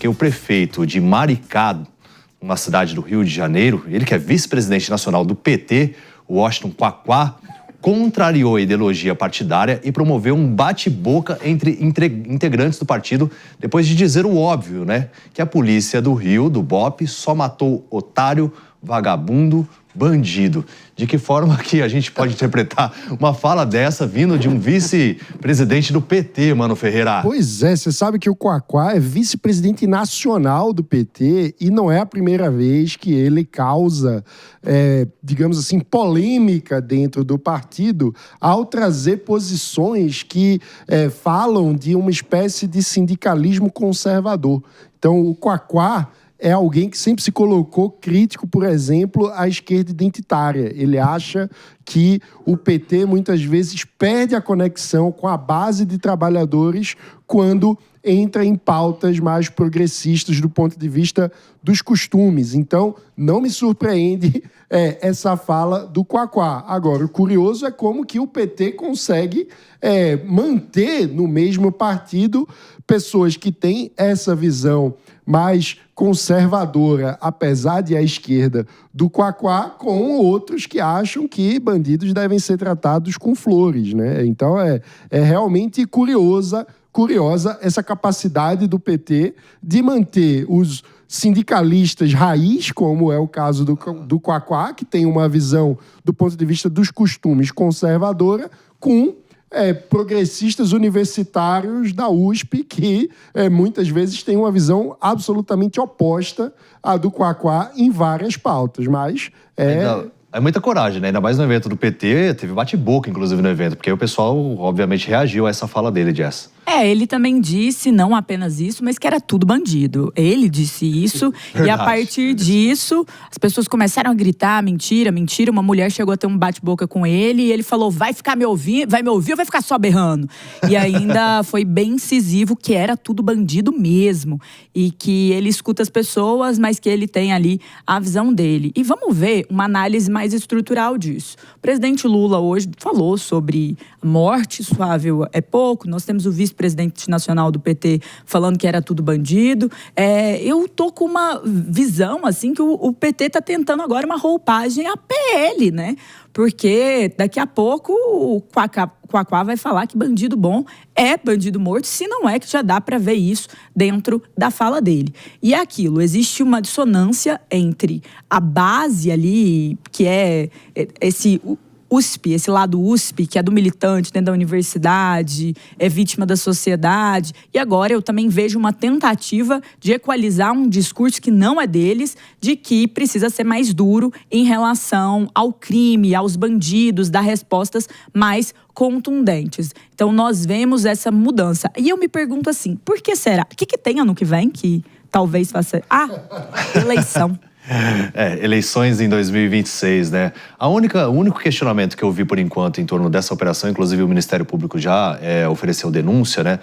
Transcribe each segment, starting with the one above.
porque o prefeito de Maricá, uma cidade do Rio de Janeiro, ele que é vice-presidente nacional do PT, o Washington Quaquá, contrariou a ideologia partidária e promoveu um bate-boca entre integrantes do partido, depois de dizer o óbvio, né? Que a polícia do Rio, do BOPE, só matou otário, vagabundo, bandido. De que forma que a gente pode interpretar uma fala dessa vindo de um vice-presidente do PT, Mano Ferreira? Pois é, você sabe que o Quaquá é vice-presidente nacional do PT e não é a primeira vez que ele causa, digamos assim, polêmica dentro do partido ao trazer posições que falam de uma espécie de sindicalismo conservador. Então, o Quaquá é alguém que sempre se colocou crítico, por exemplo, à esquerda identitária. Ele acha que o PT muitas vezes perde a conexão com a base de trabalhadores quando entra em pautas mais progressistas do ponto de vista dos costumes. Então, não me surpreende essa fala do Quaquá. Agora, o curioso é como que o PT consegue manter no mesmo partido pessoas que têm essa visão mais conservadora, apesar de a esquerda do Quaquá, com outros que acham que bandidos devem ser tratados com flores, né? Então é realmente curiosa essa capacidade do PT de manter os sindicalistas raiz, como é o caso do Quaquá, que tem uma visão do ponto de vista dos costumes conservadora, com progressistas universitários da USP que muitas vezes têm uma visão absolutamente oposta à do Quaquá em várias pautas, mas É muita coragem, né? Ainda mais no evento do PT, teve bate-boca, inclusive, no evento, porque o pessoal, obviamente, reagiu a essa fala dele, Jess. Ele também disse, não apenas isso, mas que era tudo bandido. Ele disse isso, e a partir disso, as pessoas começaram a gritar, mentira, mentira. Uma mulher chegou a ter um bate-boca com ele, e ele falou, vai me ouvir ou vai ficar só berrando? E ainda foi bem incisivo que era tudo bandido mesmo, e que ele escuta as pessoas, mas que ele tem ali a visão dele. E vamos ver uma análise mais estrutural disso. O presidente Lula hoje falou sobre morte suave é pouco, nós temos o vice-presidente nacional do PT falando que era tudo bandido. Eu tô com uma visão, assim, que o PT tá tentando agora uma roupagem a PL, né? Porque daqui a pouco o Quaquá vai falar que bandido bom é bandido morto, se não é que já dá para ver isso dentro da fala dele. E é aquilo, existe uma dissonância entre a base ali, que é esse USP, esse lado USP, que é do militante dentro da universidade, é vítima da sociedade. E agora eu também vejo uma tentativa de equalizar um discurso que não é deles, de que precisa ser mais duro em relação ao crime, aos bandidos, dar respostas mais contundentes. Então nós vemos essa mudança. E eu me pergunto assim, por que será? O que tem ano que vem que talvez faça... eleição. Eleições em 2026, né? O único questionamento que eu vi por enquanto em torno dessa operação, inclusive o Ministério Público já ofereceu denúncia, né?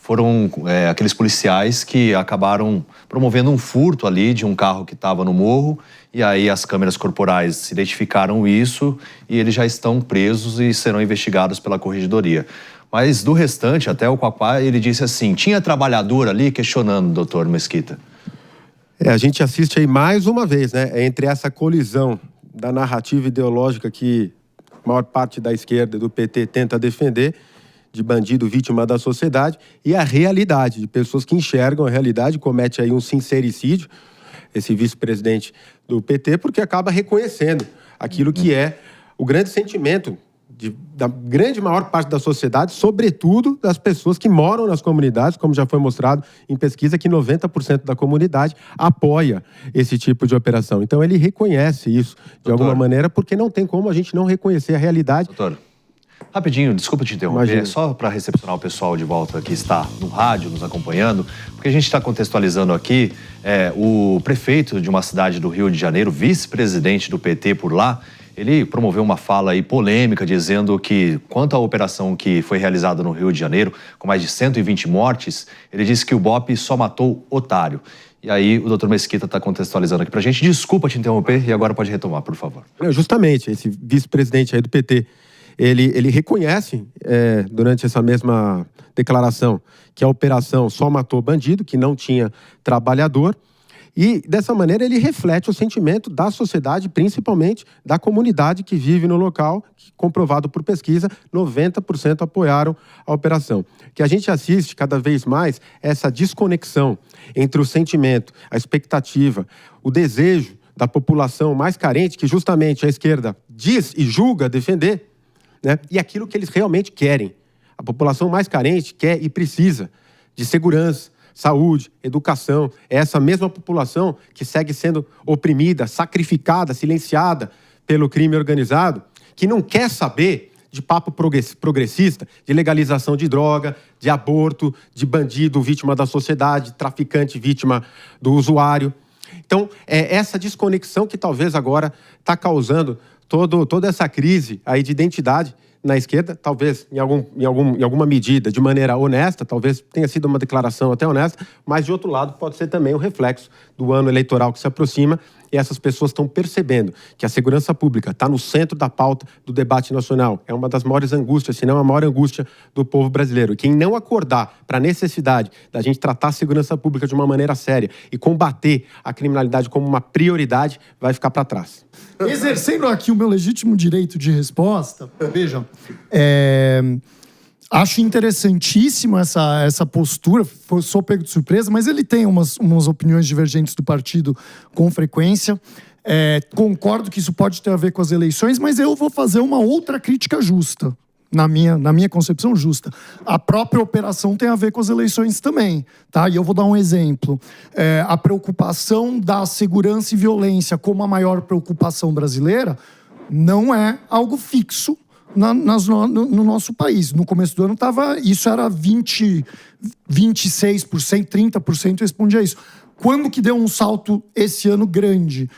Foram aqueles policiais que acabaram promovendo um furto ali de um carro que estava no morro, e aí as câmeras corporais identificaram isso e eles já estão presos e serão investigados pela Corregedoria. Mas do restante, até o Quaquá, ele disse assim, tinha trabalhador ali questionando, doutor Mesquita. A gente assiste aí mais uma vez, né? Entre essa colisão da narrativa ideológica que a maior parte da esquerda e do PT tenta defender, de bandido vítima da sociedade, e a realidade, de pessoas que enxergam a realidade, comete aí um sincericídio, esse vice-presidente do PT, porque acaba reconhecendo aquilo que é o grande sentimento da grande maior parte da sociedade, sobretudo das pessoas que moram nas comunidades, como já foi mostrado em pesquisa, que 90% da comunidade apoia esse tipo de operação. Então ele reconhece isso de alguma maneira, porque não tem como a gente não reconhecer a realidade. Doutor, rapidinho, desculpa te interromper, só para recepcionar o pessoal de volta que está no rádio nos acompanhando, porque a gente está contextualizando aqui o prefeito de uma cidade do Rio de Janeiro, vice-presidente do PT por lá. Ele promoveu uma fala aí polêmica, dizendo que, quanto à operação que foi realizada no Rio de Janeiro, com mais de 120 mortes, ele disse que o BOPE só matou otário. E aí o doutor Mesquita está contextualizando aqui pra gente. Desculpa te interromper e agora pode retomar, por favor. Justamente, esse vice-presidente aí do PT, ele reconhece, durante essa mesma declaração, que a operação só matou bandido, que não tinha trabalhador, e, dessa maneira, ele reflete o sentimento da sociedade, principalmente da comunidade que vive no local, que, comprovado por pesquisa, 90% apoiaram a operação. O que a gente assiste cada vez mais é essa desconexão entre o sentimento, a expectativa, o desejo da população mais carente, que justamente a esquerda diz e julga defender, né, e aquilo que eles realmente querem. A população mais carente quer e precisa de segurança, saúde, educação. É essa mesma população que segue sendo oprimida, sacrificada, silenciada pelo crime organizado, que não quer saber de papo progressista, de legalização de droga, de aborto, de bandido vítima da sociedade, traficante vítima do usuário. Então, é essa desconexão que talvez agora está causando toda essa crise aí de identidade na esquerda, talvez em alguma medida, de maneira honesta, talvez tenha sido uma declaração até honesta, mas, de outro lado, pode ser também um reflexo do ano eleitoral que se aproxima, e essas pessoas estão percebendo que a segurança pública está no centro da pauta do debate nacional. É uma das maiores angústias, se não a maior angústia do povo brasileiro. E quem não acordar para a necessidade da gente tratar a segurança pública de uma maneira séria e combater a criminalidade como uma prioridade, vai ficar para trás. Exercendo aqui o meu legítimo direito de resposta, vejam, acho interessantíssima essa postura, sou pego de surpresa, mas ele tem umas opiniões divergentes do partido com frequência. Concordo que isso pode ter a ver com as eleições, mas eu vou fazer uma outra crítica justa, na minha concepção justa. A própria operação tem a ver com as eleições também, tá? E eu vou dar um exemplo. A preocupação da segurança e violência como a maior preocupação brasileira não é algo fixo no nosso país. No começo do ano isso era 26%, 30% respondia a isso. Quando que deu um salto esse ano grande?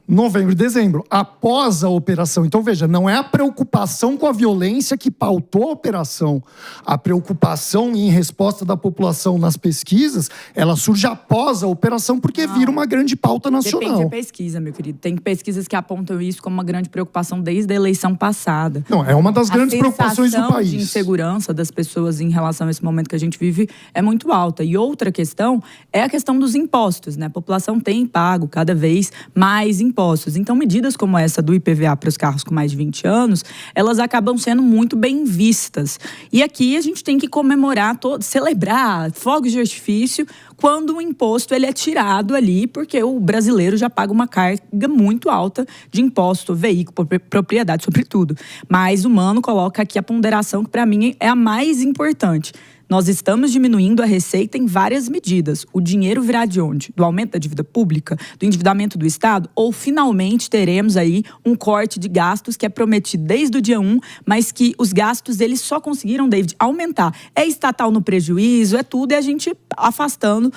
Novembro e dezembro, após a operação. Então, veja, não é a preocupação com a violência que pautou a operação. A preocupação em resposta da população nas pesquisas, ela surge após a operação, porque vira uma grande pauta nacional. Depende da pesquisa, meu querido. Tem pesquisas que apontam isso como uma grande preocupação desde a eleição passada. Não, é uma das grandes preocupações do país. A sensação de insegurança das pessoas em relação a esse momento que a gente vive é muito alta. E outra questão é a questão dos impostos, né? A população tem pago cada vez mais impostos. Então, medidas como essa do IPVA para os carros com mais de 20 anos, elas acabam sendo muito bem vistas. E aqui a gente tem que comemorar, celebrar fogos de artifício quando o imposto ele é tirado ali, porque o brasileiro já paga uma carga muito alta de imposto, veículo, propriedade, sobretudo. Mas o Mano coloca aqui a ponderação que, para mim, é a mais importante. Nós estamos diminuindo a receita em várias medidas. O dinheiro virá de onde? Do aumento da dívida pública? Do endividamento do Estado? Ou finalmente teremos aí um corte de gastos que é prometido desde o dia 1, mas que os gastos eles só conseguiram, David, aumentar. É estatal no prejuízo, é tudo, e a gente afastando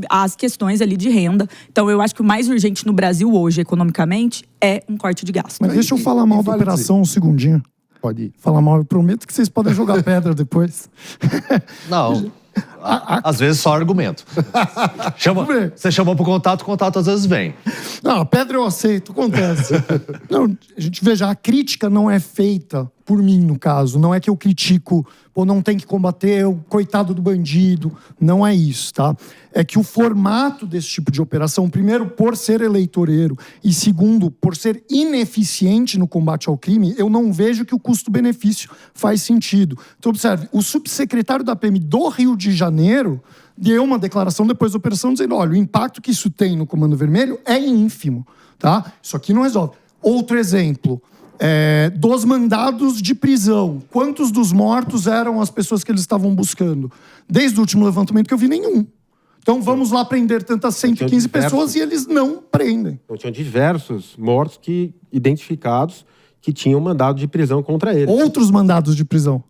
as questões ali de renda. Então, eu acho que o mais urgente no Brasil hoje, economicamente, é um corte de gastos. Mas deixa eu falar mal da operação um segundinho. Pode ir. Falar mal, eu prometo que vocês podem jogar pedra depois. Não. Às vezes só argumento. Você chamou pro contato, o contato às vezes vem. Não, a pedra eu aceito, acontece. Não, a gente veja, a crítica não é feita por mim, no caso. Não é que eu critico, não tem que combater o coitado do bandido. Não é isso, tá? É que o formato desse tipo de operação, primeiro, por ser eleitoreiro, e segundo, por ser ineficiente no combate ao crime, eu não vejo que o custo-benefício faz sentido. Então, observe, o subsecretário da PM do Rio de Janeiro deu uma declaração depois da operação dizendo, olha, o impacto que isso tem no Comando Vermelho é ínfimo, tá? Isso aqui não resolve. Outro exemplo, dos mandados de prisão. Quantos dos mortos eram as pessoas que eles estavam buscando? Desde o último levantamento que eu vi, nenhum. Então vamos lá prender tantas 115 pessoas e eles não prendem. Então, tinham diversos mortos identificados que tinham mandado de prisão contra eles. Outros mandados de prisão.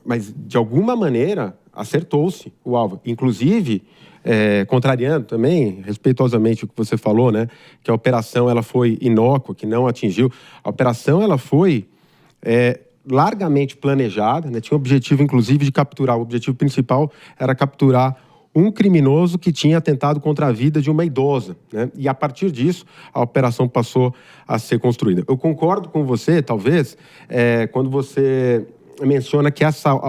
Mas, de alguma maneira, acertou-se o alvo. Inclusive, contrariando também, respeitosamente, o que você falou, né? Que a operação ela foi inócua, que não atingiu. A operação ela foi largamente planejada, né? Tinha o objetivo, inclusive, de capturar. O objetivo principal era capturar um criminoso que tinha atentado contra a vida de uma idosa, né? E a partir disso, a operação passou a ser construída. Eu concordo com você, talvez, quando você menciona que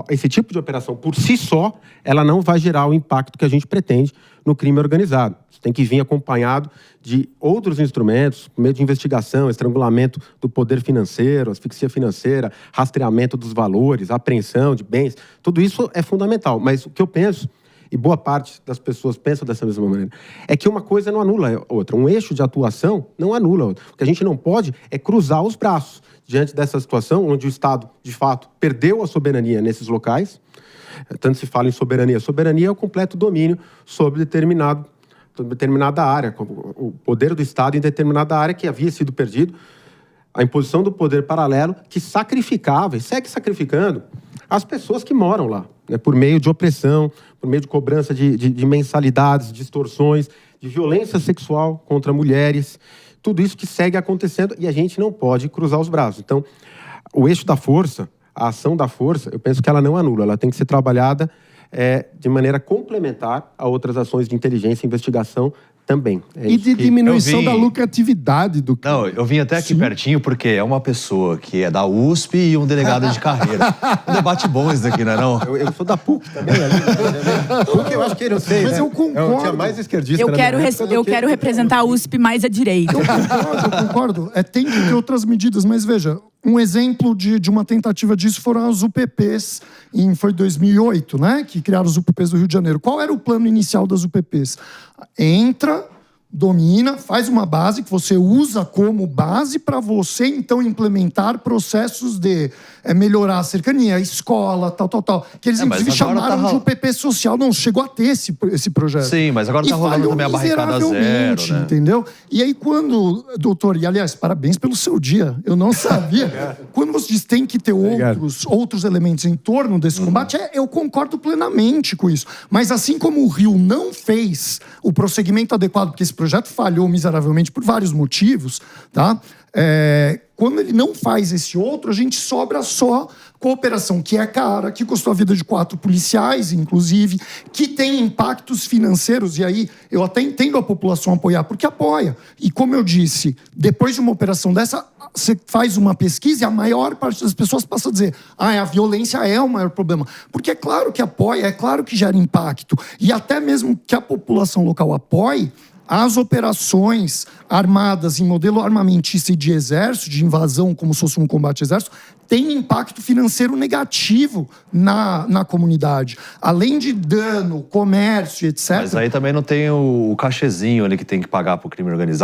esse tipo de operação, por si só, ela não vai gerar o impacto que a gente pretende no crime organizado. Isso tem que vir acompanhado de outros instrumentos, meio de investigação, estrangulamento do poder financeiro, asfixia financeira, rastreamento dos valores, apreensão de bens. Tudo isso é fundamental. Mas o que eu penso, e boa parte das pessoas pensam dessa mesma maneira, é que uma coisa não anula a outra. Um eixo de atuação não anula a outra. O que a gente não pode é cruzar os braços diante dessa situação onde o Estado, de fato, perdeu a soberania nesses locais. Tanto se fala em soberania. Soberania é o completo domínio sobre determinada área, o poder do Estado em determinada área que havia sido perdido, a imposição do poder paralelo que sacrificava e segue sacrificando as pessoas que moram lá, né, por meio de opressão, por meio de cobrança de mensalidades, de extorsões, de violência sexual contra mulheres, tudo isso que segue acontecendo e a gente não pode cruzar os braços. Então, o eixo da força, a ação da força, eu penso que ela não anula, ela tem que ser trabalhada de maneira complementar a outras ações de inteligência e investigação também. E de diminuição da lucratividade do crime. Não, eu vim até aqui pertinho porque é uma pessoa que é da USP e um delegado de carreira. Um debate bom esse daqui, não é não? Eu sou da PUC também. PUC eu acho que eu sei, Mas né? eu concordo. Eu tinha mais esquerdista. Eu quero representar a USP mais à direita. Eu concordo. Tem que ter outras medidas, mas veja, um exemplo de uma tentativa disso foram as UPPs, foi 2008, né? Que criaram os UPPs do Rio de Janeiro. Qual era o plano inicial das UPPs? Entra, domina, faz uma base que você usa como base para você, então, implementar processos de melhorar a cercania, a escola, tal. Que eles, inclusive, chamaram de UPP social. Não, chegou a ter esse projeto. Sim, mas agora tá rolando também a barricada zero, né? Entendeu? E aí, quando, doutor, e aliás, parabéns pelo seu dia, eu não sabia. Quando você diz que tem que ter outros elementos em torno desse combate, eu concordo plenamente com isso. Mas assim como o Rio não fez o prosseguimento adequado, porque esse projeto falhou miseravelmente por vários motivos, tá? Quando ele não faz esse outro, a gente sobra só cooperação, que é cara, que custou a vida de 4 policiais, inclusive, que tem impactos financeiros, e aí eu até entendo a população apoiar, porque apoia. E como eu disse, depois de uma operação dessa, você faz uma pesquisa e a maior parte das pessoas passa a dizer a violência é o maior problema. Porque é claro que apoia, é claro que gera impacto. E até mesmo que a população local apoie, as operações armadas em modelo armamentista e de exército, de invasão, como se fosse um combate exército, tem impacto financeiro negativo na comunidade. Além de dano, comércio, etc. Mas aí também não tem o cachezinho ali que tem que pagar pro crime organizado.